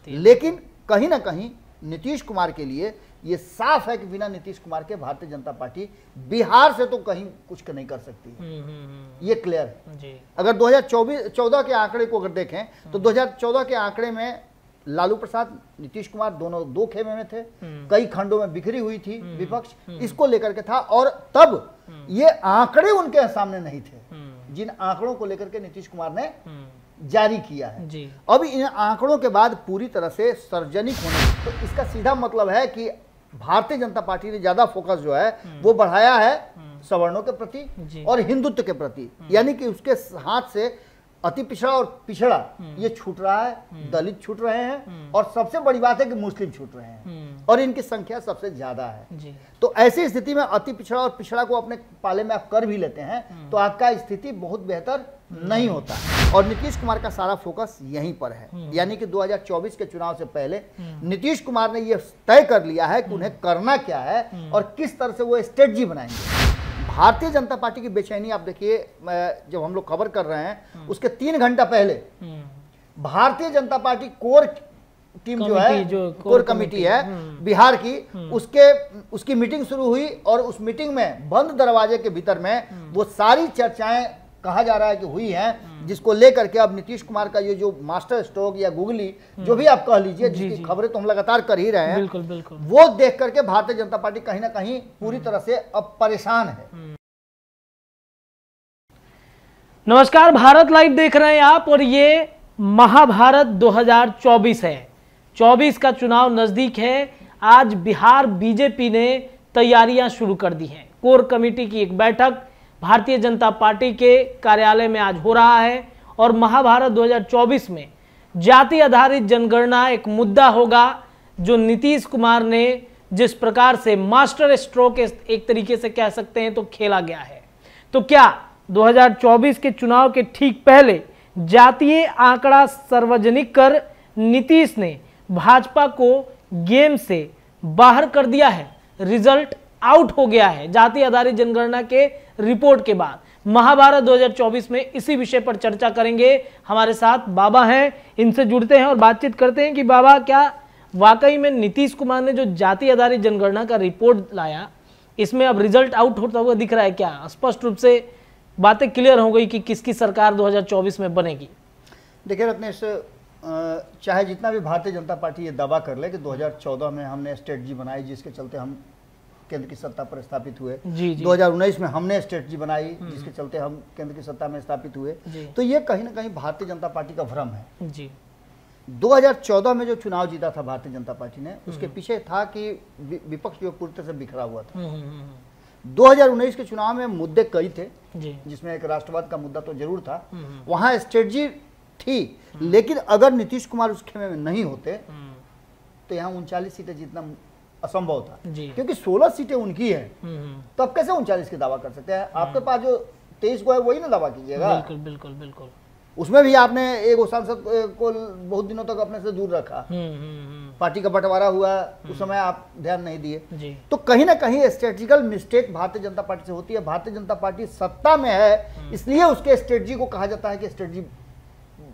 बनाती है। लेकिन कहीं ना कहीं नीतीश कुमार के लिए ये साफ है कि बिना नीतीश कुमार के भारतीय जनता पार्टी बिहार से तो कहीं कुछ नहीं कर सकती है। ये क्लियर है जी। अगर 2014 के आंकड़े को अगर देखें तो 2014 के आंकड़े में लालू प्रसाद नीतीश कुमार दोनों दो खेमे में थे, कई खंडों में बिखरी हुई थी विपक्ष, इसको लेकर के था। और तब ये आंकड़े उनके सामने नहीं थे जिन आंकड़ों को लेकर के नीतीश कुमार ने जारी किया है जी। अब इन आंकड़ों के बाद पूरी तरह से सार्वजनिक होने, तो इसका सीधा मतलब है कि भारतीय जनता पार्टी ने ज्यादा फोकस जो है वो बढ़ाया है सवर्णों के प्रति और हिंदुत्व के प्रति, यानी कि उसके हाथ से अति पिछड़ा और पिछड़ा ये छूट रहा है, दलित छूट रहे हैं और सबसे बड़ी बात है कि मुस्लिम छूट रहे हैं और इनकी संख्या सबसे ज्यादा है जी। तो ऐसी स्थिति में अति पिछड़ा और पिछड़ा को अपने पाले में आप कर भी लेते हैं तो आपका स्थिति बहुत बेहतर नहीं होता। और नीतीश कुमार का सारा फोकस यहीं पर है, यानी कि 2024 के चुनाव से पहले नीतीश कुमार ने यह तय कर लिया है कि उन्हें करना क्या है और किस तरह से वो स्ट्रेटजी बनाएंगे। भारतीय जनता पार्टी की बेचैनी आप देखिए, जब हम लोग खबर कर रहे हैं उसके 3 घंटा पहले Bharatiya Janata party core team जो है, कोर कमेटी है बिहार की, उसकी मीटिंग शुरू हुई और उस मीटिंग में बंद दरवाजे के भीतर में वो सारी चर्चाएं कहा जा रहा है कि हुई हैं, जिसको लेकर के अब नीतीश कुमार का ये जो मास्टर स्ट्रोक या गूगली जो भी आप कह लीजिए, जिसकी खबरें तो हम लगातार कर ही रहे हैं, बिल्कुल बिल्कुल, वो देख करके भारतीय जनता पार्टी कहीं ना कहीं पूरी तरह से अब परेशान है। नमस्कार, भारत लाइव देख रहे हैं आप और ये महाभारत 2024 है। 24 का चुनाव नजदीक है। आज बिहार बीजेपी ने तैयारियां शुरू कर दी हैं। कोर कमेटी की एक बैठक भारतीय जनता पार्टी के कार्यालय में आज हो रहा है और महाभारत 2024 में जाति आधारित जनगणना एक मुद्दा होगा, जो नीतीश कुमार ने जिस प्रकार से मास्टर स्ट्रोक एक तरीके से कह सकते हैं तो खेला गया है। तो क्या 2024 के चुनाव के ठीक पहले जातीय आंकड़ा सार्वजनिक कर नीतीश ने भाजपा को गेम से बाहर कर दिया है? रिजल्ट आउट हो गया है जाति आधारित जनगणना के रिपोर्ट के बाद। महाभारत 2024 में इसी विषय पर चर्चा करेंगे। हमारे साथ बाबा हैं, इनसे जुड़ते हैं और बातचीत करते हैं कि बाबा, क्या वाकई में नीतीश कुमार ने जो जाति आधारित जनगणना का रिपोर्ट लाया, इसमें अब रिजल्ट आउट होता हुआ दिख रहा है? क्या स्पष्ट रूप से बातें क्लियर हो गई कि किसकी सरकार 2024 में बनेगी? देखिए रत्नेश, चाहे जितना भी भारतीय जनता पार्टी ये दावा कर ले कि 2014 में हमने स्ट्रेटजी बनाई जिसके चलते हम केंद्र की सत्ता पर स्थापित हुए, 2019 में हमने स्ट्रेटजी बनाई जिसके चलते हम केंद्र की सत्ता में स्थापित हुए, तो ये कहीं ना कहीं भारतीय जनता पार्टी का भ्रम है जी। 2014 में जो चुनाव जीता था भारतीय जनता पार्टी ने, उसके पीछे था कि विपक्ष जो पूरी तरह से बिखरा हुआ था। 2019 के चुनाव में मुद्दे कई थे जिसमें एक राष्ट्रवाद का मुद्दा तो जरूर था, वहां स्ट्रेटजी थी, लेकिन अगर नीतीश कुमार उस खेमे में नहीं होते तो यहाँ 39 सीटें जीतना असंभव था, क्योंकि 16 सीटें उनकी है, तो अब कैसे 39 की दावा कर सकते हैं? आपके पास जो 23 को है वही ना दावा कीजिएगा। बिल्कुल बिल्कुल बिल्कुल। उसमें भी आपने एक सांसद को बहुत दिनों तक अपने से दूर रखा, पार्टी का बंटवारा हुआ, उस समय आप ध्यान नहीं दिए। तो कहीं ना कहीं strategical mistake Bharatiya Janata party से होती है। भारतीय जनता पार्टी सत्ता में है, इसलिए उसके स्ट्रेटजी को कहा जाता है कि स्ट्रेटजी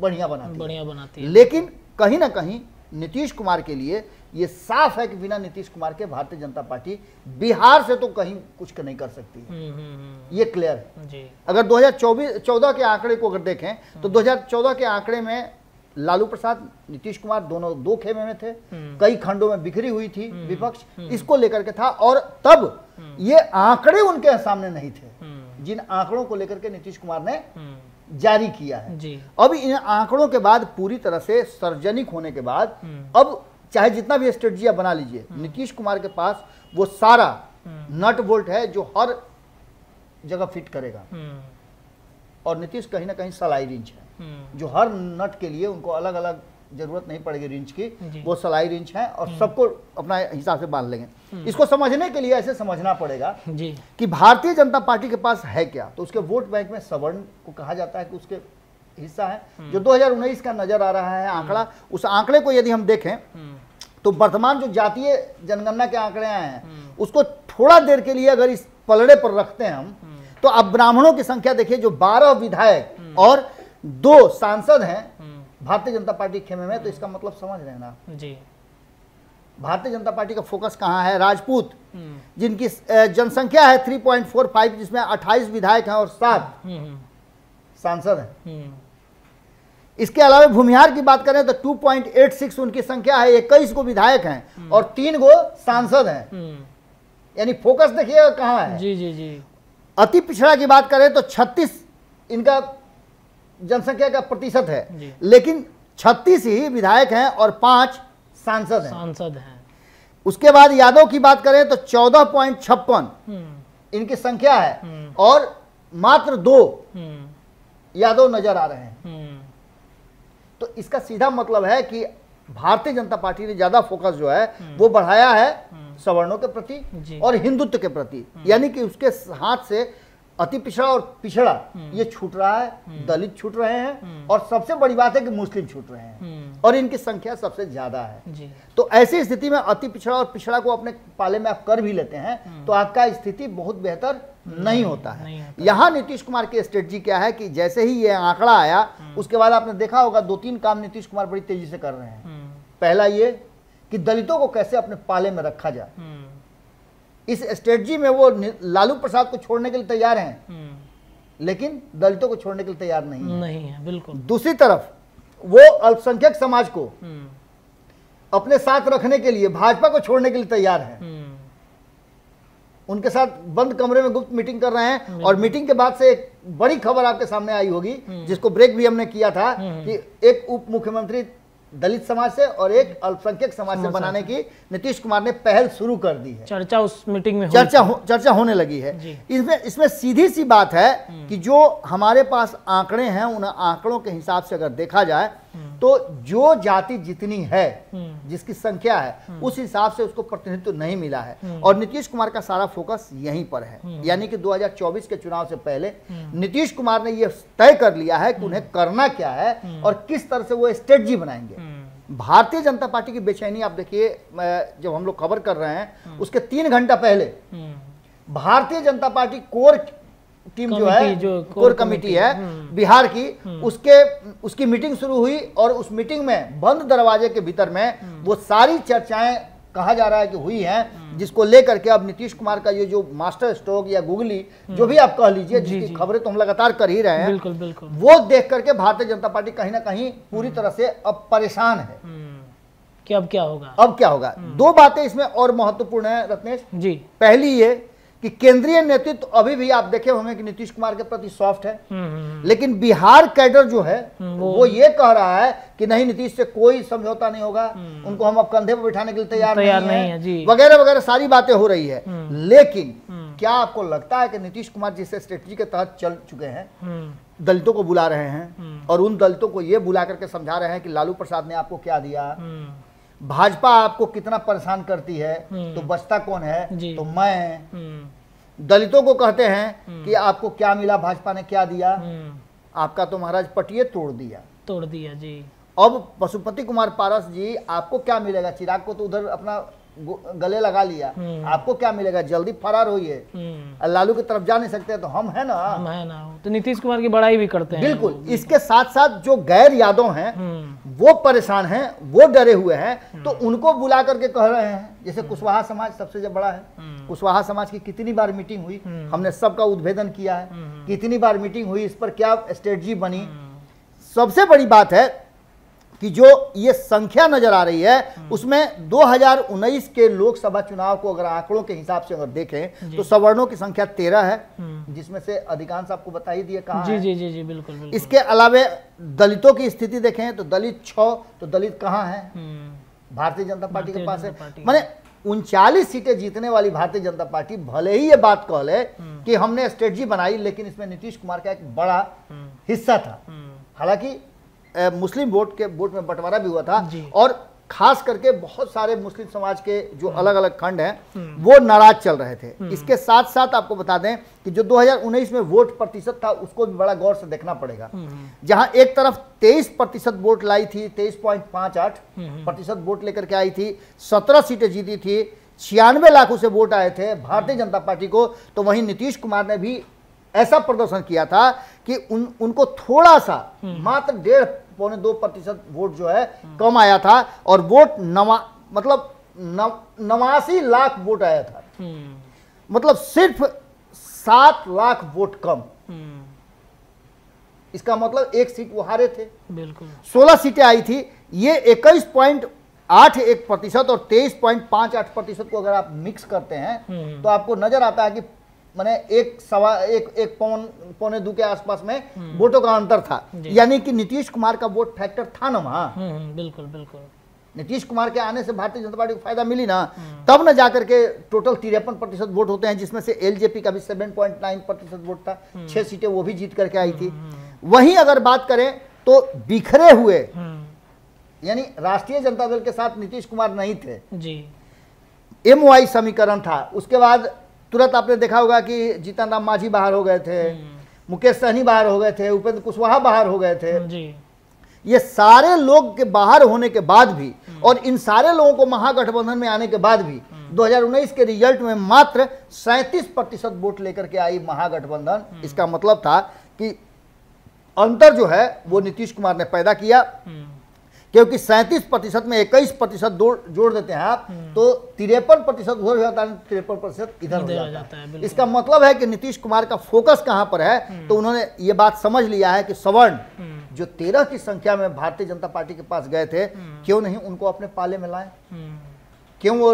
बढ़िया बनाती है। लेकिन कहीं ना कहीं नीतीश कुमार के लिए ये साफ है कि बिना नीतीश कुमार के भारतीय जनता पार्टी बिहार से तो कहीं कुछ नहीं कर सकती है। ये क्लियर है। अगर 2014 के आंकड़े को अगर देखें तो 2014 के आंकड़े में लालू प्रसाद नीतीश कुमार दोनों दो खेमे में थे, कई खंडों में बिखरी हुई थी विपक्ष, इसको लेकर के था। और तब ये आंकड़े उनके सामने नहीं थे जिन आंकड़ों को लेकर के नीतीश कुमार ने जारी किया है। अब इन आंकड़ों के बाद पूरी तरह से सार्वजनिक होने के बाद अब चाहे जितना भी स्ट्रेटजी बना लीजिए, नीतीश कुमार के पास वो सारा नट बोल्ट है जो हर जगह फिट करेगा। और नीतीश कहीं ना कहीं सलाई रिंच है, जो हर नट के लिए उनको अलग अलग जरूरत नहीं पड़ेगी रिंच की, वो सलाई रिंच है और सबको अपना हिसाब से बांध लेंगे। इसको समझने के लिए ऐसे समझना पड़ेगा कि भारतीय जनता पार्टी के पास है क्या। तो उसके वोट बैंक में सवर्ण को कहा जाता है कि उसके हिस्सा है, जो 2019 का नजर आ रहा है आंकड़ा। उस आंकड़े को यदि हम देखें तो वर्तमान जो जातीय जनगणना के आंकड़े आए हैं उसको थोड़ा देर के लिए अगर इस पलड़े पर रखते हैं हम, तो अब ब्राह्मणों की संख्या देखिए, जो 12 विधायक और 2 सांसद हैं भारतीय जनता पार्टी खेमे में, तो इसका मतलब समझ रहे हैं ना जी। भारतीय जनता पार्टी का फोकस कहाँ है? राजपूत, जिनकी जनसंख्या है 3.45, जिसमें 28 विधायक हैं और 7 सांसद हैं। इसके अलावा भूमिहार की बात करें तो 2.86 उनकी संख्या है, 21 को विधायक हैं और 3 को सांसद हैं। यानी फोकस देखिए कहाँ है। जी जी जी। अति पिछड़ा की बात करें तो 36 इनका जनसंख्या का प्रतिशत है, लेकिन 36 ही विधायक हैं और 5 सांसद हैं। उसके बाद यादव की बात करें तो 14.56 इनकी संख्या है और मात्र 2 यादव नजर आ रहे हैं। तो इसका सीधा मतलब है कि भारतीय जनता पार्टी ने ज्यादा फोकस जो है वो बढ़ाया है सवर्णों के प्रति और हिंदुत्व के प्रति, यानी कि उसके हाथ से अति पिछड़ा और पिछड़ा ये छूट रहा है, दलित छूट रहे हैं और सबसे बड़ी बात है कि मुस्लिम छूट रहे हैं और इनकी संख्या सबसे ज्यादा है। तो ऐसी स्थिति में अति पिछड़ा और पिछड़ा को अपने पाले में आप कर भी लेते हैं तो आपका स्थिति बहुत बेहतर नहीं होता है। यहाँ नीतीश कुमार की स्ट्रेटजी क्या है कि जैसे ही ये आंकड़ा आया उसके बाद आपने देखा होगा 2-3 काम नीतीश कुमार बड़ी तेजी से कर रहे हैं। पहला ये कि दलितों को कैसे अपने पाले में रखा जाए, इस स्ट्रेटजी में वो लालू प्रसाद को छोड़ने के लिए तैयार हैं लेकिन दलितों को छोड़ने के लिए तैयार नहीं है। बिल्कुल। दूसरी तरफ वो अल्पसंख्यक समाज को अपने साथ रखने के लिए भाजपा को छोड़ने के लिए तैयार है। उनके साथ बंद कमरे में गुप्त मीटिंग कर रहे हैं और मीटिंग के बाद से एक बड़ी खबर आपके सामने आई होगी जिसको ब्रेक भी हमने किया था कि एक उप मुख्यमंत्री दलित समाज से और एक अल्पसंख्यक समाज से बनाने की नीतीश कुमार ने पहल शुरू कर दी है। चर्चा उस मीटिंग में चर्चा होने लगी है। इसमें सीधी सी बात है कि जो हमारे पास आंकड़े हैं उन आंकड़ों के हिसाब से अगर देखा जाए तो जो जाति जितनी है जिसकी संख्या है उस हिसाब से उसको प्रतिनिधित्व नहीं मिला है और नीतीश कुमार का सारा फोकस यहीं पर है। यानी कि 2024 के चुनाव से पहले नीतीश कुमार ने यह तय कर लिया है कि उन्हें करना क्या है और किस तरह से वो स्ट्रेटजी बनाएंगे। भारतीय जनता पार्टी की बेचैनी आप देखिए, जब हम लोग खबर कर रहे हैं उसके 3 घंटा पहले Bharatiya Janata party core team जो है, कोर कमेटी है बिहार की, उसकी मीटिंग शुरू हुई और उस मीटिंग में बंद दरवाजे के भीतर में वो सारी चर्चाएं कहा जा रहा है कि हुई हैं, जिसको लेकर के अब नीतीश कुमार का ये जो मास्टर स्ट्रोक या गूगली जो भी आप कह लीजिए, जिसकी खबरें तो हम लगातार कर ही रहे हैं, बिल्कुल बिल्कुल, वो देख करके भारतीय जनता पार्टी कहीं ना कहीं पूरी तरह से अब परेशान है कि अब क्या होगा। 2 बातें इसमें और महत्वपूर्ण है रत्नेश जी। पहली ये कि केंद्रीय नेतृत्व अभी भी आप देखे होंगे कि नीतीश कुमार के प्रति सॉफ्ट है, लेकिन बिहार कैडर जो है वो ये कह रहा है कि नहीं, नीतीश से कोई समझौता नहीं होगा, उनको हम अब कंधे पर बिठाने के लिए तैयार नहीं है, वगैरह वगैरह सारी बातें हो रही है। लेकिन क्या आपको लगता है कि नीतीश कुमार जिस स्ट्रेटजी के तहत चल चुके हैं, दलितों को बुला रहे हैं और उन दलितों को ये बुला करके समझा रहे हैं कि लालू प्रसाद ने आपको क्या दिया, भाजपा आपको कितना परेशान करती है, तो बचता कौन है, तो मैं। दलितों को कहते हैं कि आपको क्या मिला, भाजपा ने क्या दिया, आपका तो महाराज पटिए तोड़ दिया जी। अब पशुपति कुमार पारस जी, आपको क्या मिलेगा, चिराग को तो उधर अपना गले लगा लिया, आपको क्या मिलेगा, जल्दी फरार होइए, लालू की तरफ जा नहीं सकते तो हम है ना। तो नीतीश कुमार की बड़ाई भी करते हैं। बिल्कुल। इसके साथ साथ जो गैर यादव हैं वो परेशान हैं, वो डरे हुए हैं, तो उनको बुला करके कह रहे हैं, जैसे कुशवाहा समाज सबसे जो बड़ा है, कुशवाहा समाज की कितनी बार मीटिंग हुई, हमने सबका उद्भेदन किया है, कितनी बार मीटिंग हुई, इस पर क्या स्ट्रेटजी बनी। सबसे बड़ी बात है कि जो ये संख्या नजर आ रही है उसमें 2019 के लोकसभा चुनाव को अगर आंकड़ों के हिसाब से अगर देखें तो सवर्णों की संख्या 13 है, जिसमें से अधिकांश आपको बता ही दिए कहाँ है। जी बिल्कुल। इसके अलावा दलितों की स्थिति देखें तो दलित 6, तो दलित कहाँ है, भारतीय जनता पार्टी के पास है। माने 39 सीटें जीतने वाली भारतीय जनता पार्टी भले ही ये बात कह ले कि हमने स्ट्रेटजी बनाई, लेकिन इसमें नीतीश कुमार का एक बड़ा हिस्सा था। हालांकि मुस्लिम वोट में बंटवारा भी हुआ था और खास करके बहुत सारे मुस्लिम समाज के जो अलग अलग खंड हैं वो नाराज चल रहे थे। इसके साथ साथ आपको बता दें कि जो 2019 में वोट प्रतिशत था उसको भी बड़ा गौर से देखना पड़ेगा। जहां एक तरफ 23% वोट लाई थी, 23.58% वोट लेकर के आई थी, 17 सीटें जीती थी, 96 लाख से वोट आए थे भारतीय जनता पार्टी को, तो वहीं नीतीश कुमार ने भी ऐसा प्रदर्शन किया था कि उनको थोड़ा सा मात्र 2.5% वोट जो है कम आया था, और वोट 89 लाख वोट आया था, मतलब सिर्फ 7 लाख वोट कम। इसका मतलब एक सीट वो हारे थे। बिल्कुल 16 सीटें आई थी, ये 21.81% और 23.58% को अगर आप मिक्स करते हैं तो आपको नजर आता है कि माने एक पौने 2 के आसपास में वोटों का अंतर था, यानी कि नीतीश कुमार का वोट फैक्टर था ना वहां। बिल्कुल बिल्कुल नीतीश कुमार के आने से भारतीय जनता पार्टी को फायदा मिली ना, तब न जाकर के टोटल 53% वोट होते हैं, जिसमें से एलजेपी का भी 7.9% वोट था, 6 सीटें वो भी जीत करके आई थी। वहीं अगर बात करें तो बिखरे हुए, यानी राष्ट्रीय जनता दल के साथ नीतीश कुमार नहीं थे जी, MY समीकरण था। उसके बाद तुरंत आपने देखा होगा कि जीतन राम मांझी बाहर हो गए थे, मुकेश सहनी बाहर हो गए थे, उपेंद्र कुशवाहा बाहर हो गए थे जी। ये सारे लोग के बाहर होने के बाद भी, और इन सारे लोगों को महागठबंधन में आने के बाद भी 2019 के रिजल्ट में मात्र 37% वोट लेकर के आई महागठबंधन। इसका मतलब था कि अंतर जो है वो नीतीश कुमार ने पैदा किया, क्योंकि 37% में 21% जोड़ देते हैं आप तो 53% उधर हो जाता है, 53% इधर हो जाता है। इसका मतलब है कि नीतीश कुमार का फोकस कहां पर है, तो उन्होंने ये बात समझ लिया है कि सवर्ण जो 13 की संख्या में भारतीय जनता पार्टी के पास गए थे, क्यों नहीं उनको अपने पाले में लाएं, क्यों वो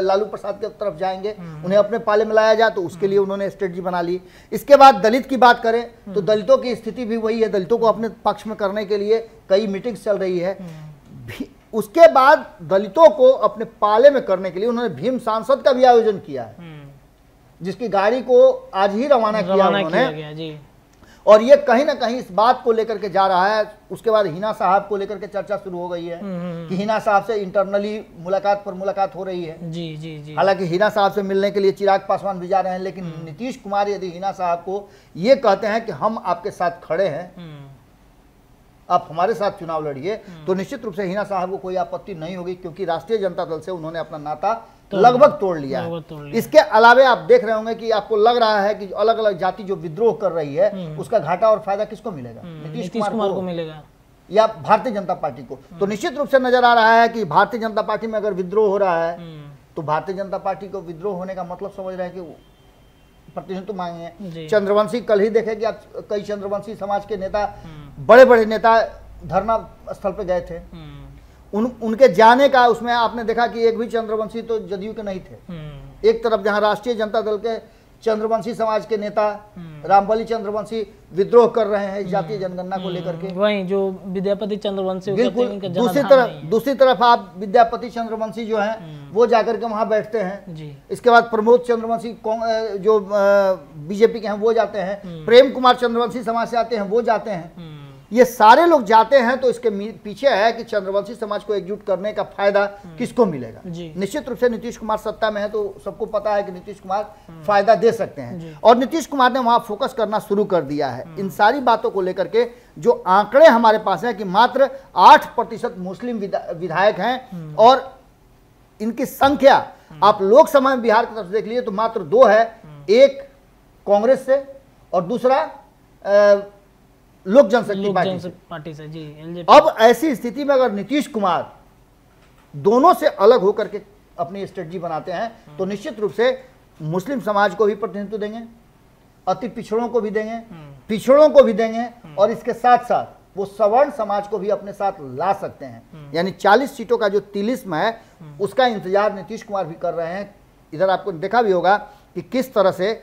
लालू प्रसाद की तरफ जाएंगे, उन्हें अपने पाले में लाया जाए, तो उसके लिए उन्होंने स्ट्रेटजी बना ली। इसके बाद दलित की बात करें तो दलितों की स्थिति भी वही है, दलितों को अपने पक्ष में करने के लिए कई मीटिंग्स चल रही है। उसके बाद दलितों को अपने पाले में करने के लिए उन्होंने भीम सांसद का भी आयोजन किया है, जिसकी गाड़ी को आज ही रवाना किया उन्होंने, और ये कहीं ना कहीं इस बात को लेकर के जा रहा है। उसके बाद हिना साहब को लेकर के चर्चा शुरू हो गई है कि हिना साहब से इंटरनली मुलाकात हो रही है। जी जी जी। हालांकि हिना साहब से मिलने के लिए चिराग पासवान भी जा रहे हैं, लेकिन नीतीश कुमार यदि हिना साहब को ये कहते हैं कि हम आपके साथ खड़े हैं, आप हमारे साथ चुनाव लड़िए, तो निश्चित रूप से हिना साहब को कोई आपत्ति नहीं होगी, क्योंकि राष्ट्रीय जनता दल से उन्होंने अपना नाता लगभग तोड़ लिया है। इसके अलावे आप देख रहे होंगे कि आपको लग रहा है कि अलग अलग जाति जो विद्रोह कर रही है, उसका घाटा और फायदा किसको मिलेगा? नीतीश कुमार को मिलेगा या भारतीय जनता पार्टी को? तो निश्चित रूप से नजर आ रहा है कि भारतीय जनता पार्टी में अगर विद्रोह हो रहा है तो भारतीय जनता पार्टी को विद्रोह होने का मतलब समझ रहे हैं कि प्रतिनिधित्व मांगे। चंद्रवंशी कल ही देखे कि आप कई चंद्रवंशी समाज के नेता, बड़े बड़े नेता धरना स्थल पे गए थे, उनके जाने का उसमें आपने देखा कि एक भी चंद्रवंशी तो जदयू के नहीं थे। एक तरफ जहां राष्ट्रीय जनता दल के चंद्रवंशी समाज के नेता रामबली चंद्रवंशी विद्रोह कर रहे हैं जातीय जनगणना को लेकर के, वहीं जो विद्यापति चंद्रवंशी, बिल्कुल दूसरी तरफ आप विद्यापति चंद्रवंशी जो हैं वो जाकर के वहां बैठते हैं जी। इसके बाद प्रमोद चंद्रवंशी जो बीजेपी के हैं वो जाते हैं, प्रेम कुमार चंद्रवंशी समाज से आते हैं वो जाते हैं। ये सारे लोग जाते हैं, तो इसके पीछे है कि चंद्रवंशी समाज को एकजुट करने का फायदा किसको मिलेगा? निश्चित रूप से नीतीश कुमार सत्ता में है तो सबको पता है कि नीतीश कुमार फायदा दे सकते हैं, और नीतीश कुमार ने वहां फोकस करना शुरू कर दिया है। इन सारी बातों को लेकर के जो आंकड़े हमारे पास हैं कि मात्र 8% मुस्लिम विधायक हैं, और इनकी संख्या आप लोकसभा में बिहार की तरफ देख लीजिए तो मात्र 2 है, एक कांग्रेस से और दूसरा लोक जनशक्ति पार्टी से जी, एलजेपी। अब ऐसी स्थिति में अगर नीतीश कुमार दोनों से अलग होकर के अपनी स्ट्रेटजी बनाते हैं तो निश्चित रूप से मुस्लिम समाज को भी प्रतिनिधित्व देंगे, अति पिछड़ों को भी देंगे, पिछड़ों को भी देंगे, और इसके साथ साथ वो सवर्ण समाज को भी अपने साथ ला सकते हैं। यानी 40 सीटों का जो तिलिस्म है उसका इंतजार नीतीश कुमार भी कर रहे हैं। इधर आपको देखा भी होगा कि किस तरह से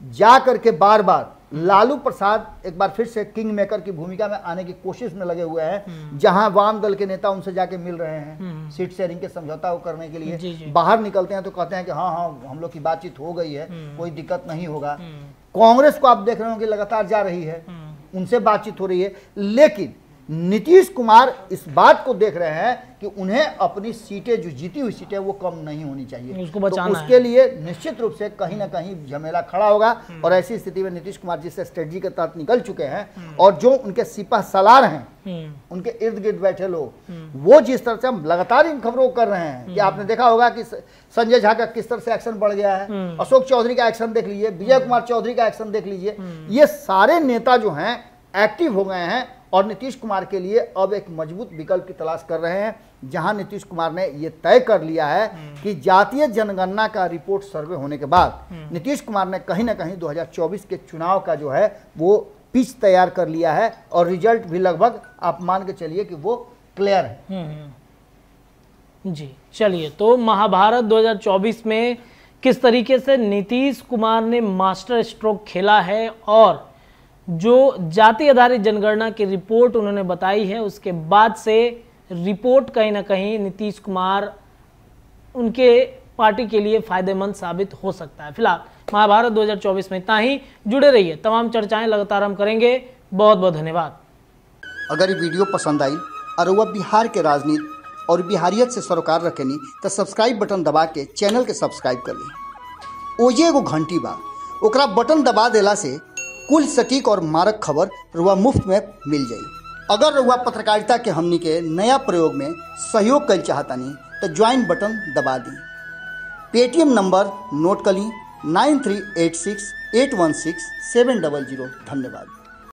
जा करके बार बार लालू प्रसाद एक बार फिर से किंग मेकर की भूमिका में आने की कोशिश में लगे हुए हैं, जहां वाम दल के नेता उनसे जाके मिल रहे हैं सीट शेयरिंग के समझौता को करने के लिए। जी। बाहर निकलते हैं तो कहते हैं कि हाँ हम लोग की बातचीत हो गई है, कोई दिक्कत नहीं होगा। कांग्रेस को आप देख रहे हो कि लगातार जा रही है, उनसे बातचीत हो रही है, लेकिन नीतीश कुमार इस बात को देख रहे हैं कि उन्हें अपनी सीटें, जो जीती हुई सीटें, वो कम नहीं होनी चाहिए, उसको बचाना तो उसके लिए निश्चित रूप से कहीं ना कहीं झमेला खड़ा होगा। और ऐसी स्थिति में नीतीश कुमार जिस स्ट्रेटजी के तहत निकल चुके हैं, और जो उनके सिपह सलार हैं, उनके इर्द गिर्द बैठे लोग, वो जिस तरह से हम लगातार इन खबरों को कर रहे हैं कि आपने देखा होगा कि संजय झा का किस तरह से एक्शन बढ़ गया है, अशोक चौधरी का एक्शन देख लीजिए, विजय कुमार चौधरी का एक्शन देख लीजिए, ये सारे नेता जो हैं एक्टिव हो गए हैं, और नीतीश कुमार के लिए अब एक मजबूत विकल्प की तलाश कर रहे हैं, जहां नीतीश कुमार ने यह तय कर लिया है कि जातीय जनगणना का रिपोर्ट सर्वे होने के बाद नीतीश कुमार ने कहीं ना कहीं 2024 के चुनाव का जो है वो पिच तैयार कर लिया है और रिजल्ट भी लगभग आप मान के चलिए कि वो क्लियर है। जी चलिए, तो महाभारत 2024 में किस तरीके से नीतीश कुमार ने मास्टर स्ट्रोक खेला है और जो जाति आधारित जनगणना की रिपोर्ट उन्होंने बताई है, उसके बाद से रिपोर्ट कहीं ना कहीं नीतीश कुमार उनके पार्टी के लिए फायदेमंद साबित हो सकता है। फिलहाल महाभारत 2024 में इतना ही। जुड़े रहिए, तमाम चर्चाएं लगातार हम करेंगे। बहुत बहुत धन्यवाद। अगर ये वीडियो पसंद आई और वह बिहार के राजनीति और बिहारियत से सरोकार रखेनी तो सब्सक्राइब बटन दबा के चैनल के सब्सक्राइब कर ली। ओजे एगो घंटी बा, ओकरा बटन दबा देला से कुल सटीक और मारक खबर रुआ मुफ्त में मिल जाई। अगर रुआ पत्रकारिता के हमनी के नया प्रयोग में सहयोग कर चाहतानी तो ज्वाइन बटन दबा दी। पेटीएम नंबर नोट कर ली 9386816700। धन्यवाद।